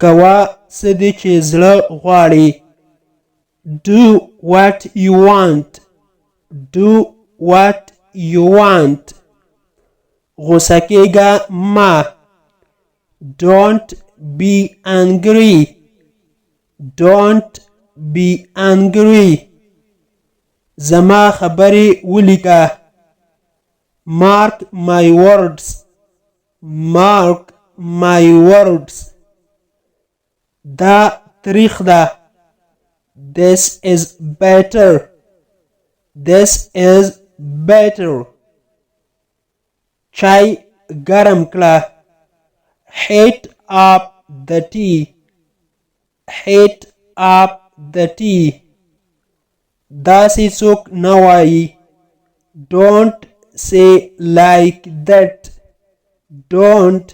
کوه څه دې چې زړه غواړي. Do what you want. Do what you want. غوسه کېږه مه. Don't be angry. Don't be angry. زما خبرې ولیکه. Mark my words. Mark my words. دا تریخ ده. This is better. This is better. چای ګرم کړه. Heat up the tea. Heat up the tea. داسې څوک نه وایي. Don't say like that. Don't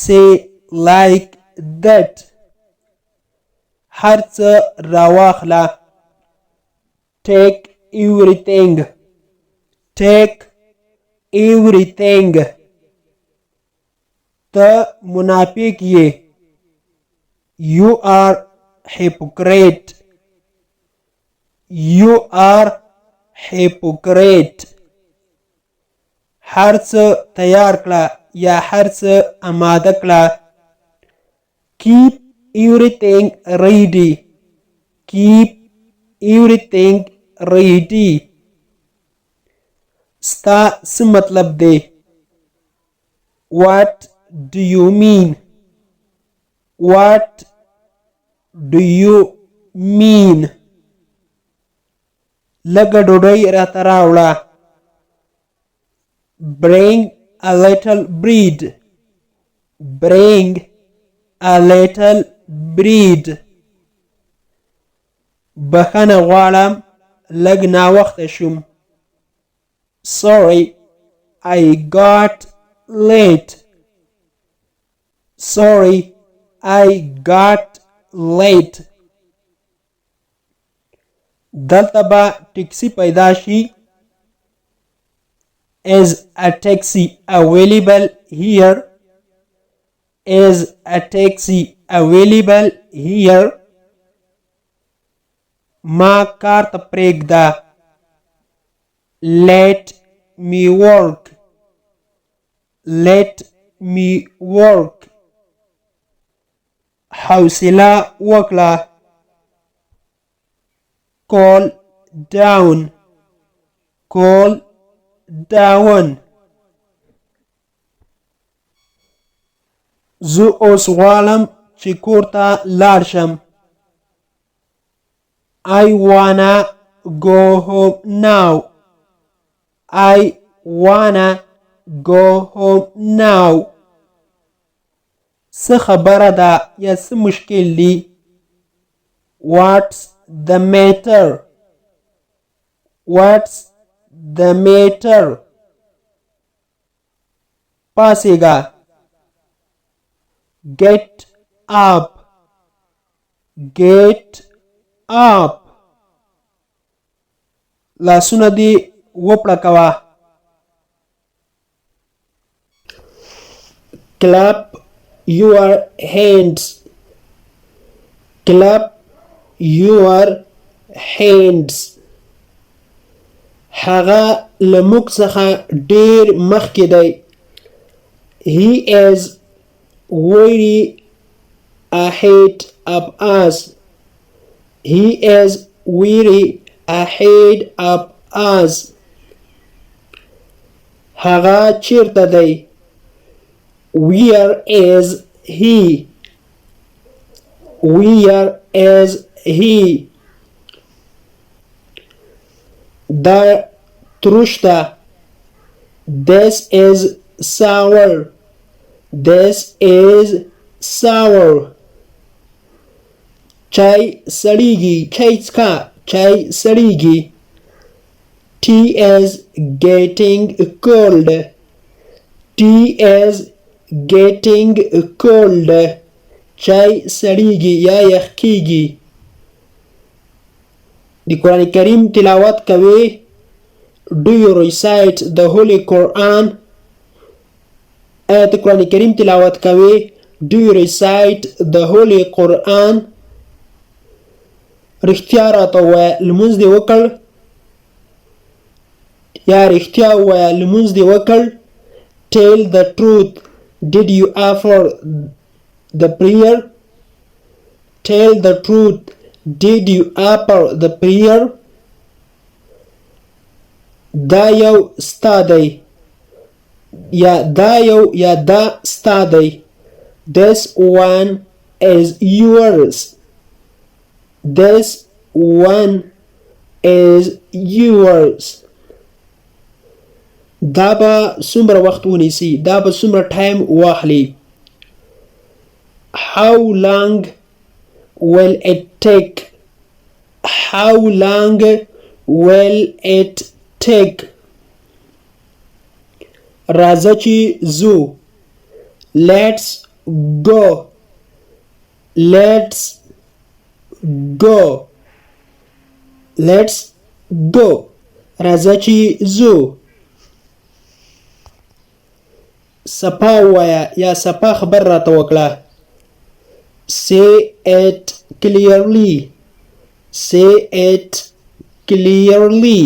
say like that. هر څه راواخله. Take everything. Take everything. ته منافق یې. You are hypocrite. You are hypocrite. هر څه تیار کړه یا هر څه آماده کړه. Keep everything ready. Keep everything ready. ستا څه مطلب دی؟ What do you mean? What do you mean? لږه ډوډۍ راته راوړه. Bring a little bread. Bring a little bread. بخښنه غواړم لږ ناوخته شوم. Sorry, I got late. Sorry, I got late. دلته به ټکسي پیدا شي. Is a taxi available here? Is a taxi available here? ما کار ته پرېږده. Let me work. Let me work. حوصله وکړه. Calm down. Calm down. زه اوس غواړم چې کور ته لاړ شم. I wanna go home now. I wanna go home now. څه خبره ده یا څه مشکل دی؟ What's the matter? What's the matter? پاسېږه. Get up. Get up. لاسونه دې وپړکوه. Clap your hands. Clap your hands. هغه له موږ څخه ډېر مخکې دی. He is way ahead of us. He is way ahead of us. هغه چیرته دی؟ Where is he? Where is he? دا تروش ده. This is sour. This is sour. چای سړیږي. چای څښه. چای سړیږي. Tea is getting cold. Tea is getting cold. چای سړیږي یا یخ کیږي. د قرآن کریم تلاوت کوي. Do you recite the Holy Quran? آیا ته قرآن کریم تلاوت کوي؟ Do you recite the Holy Quran? رښتیا راته ووایه لمونځ دې وکړ یا رښتیا ووایه لمونځ دې وکړ. Tell the truth. Did you offer the prayer? Tell the truth. Did you offer the prayer? دا یو ستا دی یا دا یو یا دا ستا دی. This one is yours. This one is yours. دا به څومره وخت ونیسي دا به څومره ټایم واخلي. How long will it take? How long will it take? راځه چې ځو. Let's go. Let's go. Let's go. راځه چې ځو. سپا ووایه یا سپا خبر راته وکړه. Say it clearly. Say it clearly.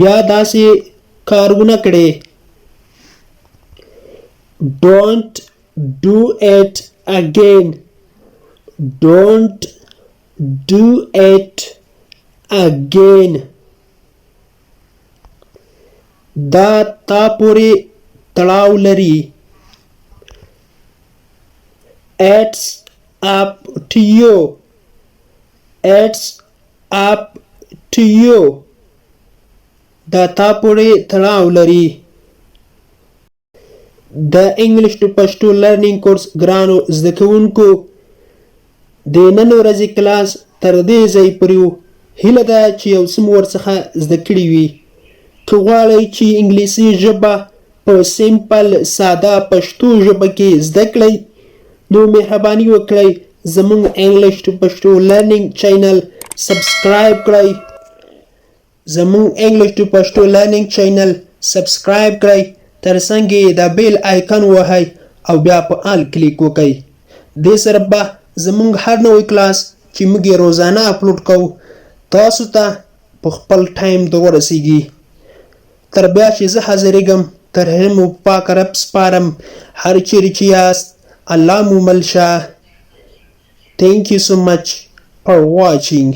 بیا داسې کارونه کړي. Don't do it again. Don't do it again. دا تا پورې تړاو لري. It's up to you. It's up to you. دا تا پورې تړاو لري. د انګلیش ټو پښتو لرنینګ کورس ګرانو زده کوونکو د نن ورځې کلاس تر دې ځای پورې و. هیله ده چې یو څه مو ورڅخه زده کړي وي. که غواړئ چې انګلیسي ژبه په سیمپل ساده پښتو ژبه کې زده کړئ نو مهرباني وکړئ زموږ انګلیش ټو پښتو لرنینګ چینل سبسکرایب کړئ. زموږ انګلیش ټو پښتو لرنینګ چینل سبسکرایب کړئ. تر څنګ یې د بیل آیکن وهئ او بیا په آل کلیک وکړئ. دې سره به زموږ هر نوی کلاس چې موږ یې روزانه اپلوډ کوو تاسو ته په خپل ټایم د ورسیږي. تر بیا چې زه حاضرېږم تر هغې مو پاک رب سپارم. هر چیرې چې یاست الله مو مل شه. Thank you so much for watching.